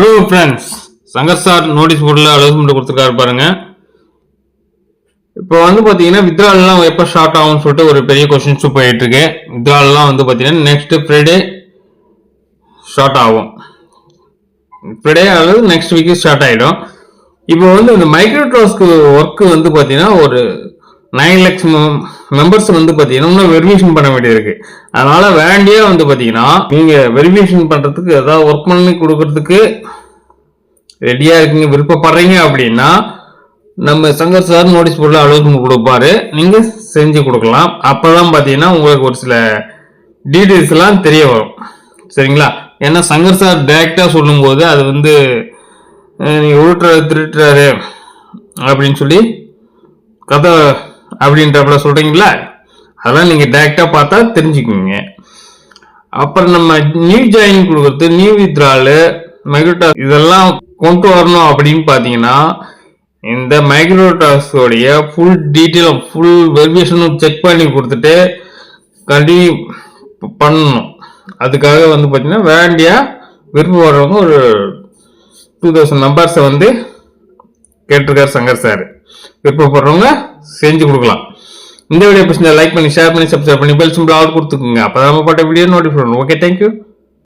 Hello friends, Shankar sir notice போர்டில் அலோஸ்மெண்ட் கொடுத்துருக்காரு பாருங்க. இப்போ வந்து பார்த்தீங்கன்னா வித்ரால்லாம் எப்போ ஸ்டார்ட் ஆகும்னு சொல்லிட்டு ஒரு பெரிய கொஸ்டின்ஸ் போயிட்டு இருக்கு. வித்ரால்லாம் வந்து பார்த்தீங்கன்னா நெக்ஸ்ட் ஃப்ரைடே ஸ்டார்ட் ஆகும். ஃப்ரைடே அல்லது நெக்ஸ்ட் வீக்கு ஸ்டார்ட் ஆகிடும். இப்போ வந்து இந்த மைக்ரோ டாஸ்க் ஒர்க்கு வந்து பார்த்தீங்கன்னா ஒரு 9 lakhs மெம்பர்ஸ் வந்து பார்த்தீங்கன்னா இன்னும் வெரிஃபிகேஷன் பண்ண வேண்டியது இருக்கு. அதனால வேண்டியே வந்து பார்த்தீங்கன்னா நீங்க வெரிஃபிகேஷன் பண்றதுக்கு ஏதாவது ஒர்க் பண்ணி கொடுக்கறதுக்கு ரெடியா இருக்கீங்க, விருப்பப்படுறீங்க அப்படின்னா நம்ம சங்கர் சார் நோட்டீஸ் போர்டில் அலோஸ்மெண்ட் கொடுப்பாரு, நீங்க செஞ்சு கொடுக்கலாம். அப்பதான் பார்த்தீங்கன்னா உங்களுக்கு ஒரு சில டீட்டெயில்ஸ் எல்லாம் தெரிய வரும். சரிங்களா? ஏன்னா சங்கர் சார் டைரக்டா சொல்லும் போது அது வந்து நீங்க திருட்டுறாரு அப்படின்னு சொல்லி கதை அப்படின்றப்பல சொல்றீங்களா, அதெல்லாம் நீங்க டைரக்டா பார்த்தா தெரிஞ்சுக்குவீங்க. அப்புறம் நம்ம நியூ ஜாயின் கொடுக்கறது, நியூ வித்ராலு, மைக்ரோடாஸ்க் இதெல்லாம் கொண்டு வரணும் அப்படின்னு பாத்தீங்கன்னா இந்த மைக்ரோடாஸ்கோடைய ஃபுல் டீட்டெயில் ஃபுல் வெரிஃபிகேஷனும் செக் பண்ணி கொடுத்துட்டு கண்டினியூ பண்ணணும். அதுக்காக வந்து பாத்தீங்கன்னா வேண்டியா விருப்பப்படுறவங்க ஒரு 2000 மெம்பர்ஸை வந்து கேட்டிருக்காரு சங்கர் சார். விருப்பப்படுறவங்க செஞ்சு கொடுக்கலாம். இந்த வீடியோ பிடிச்சிருந்தா லைக் பண்ணி ஷேர் பண்ணி சப்ஸ்கிரைப் பண்ணி பெல் சிம்பிள் ஆல் கொடுத்துக்குங்க. அப்பதான் நம்ம போட்ட வீடியோ நோட்டிஃபிகேஷன். Okay, thank you.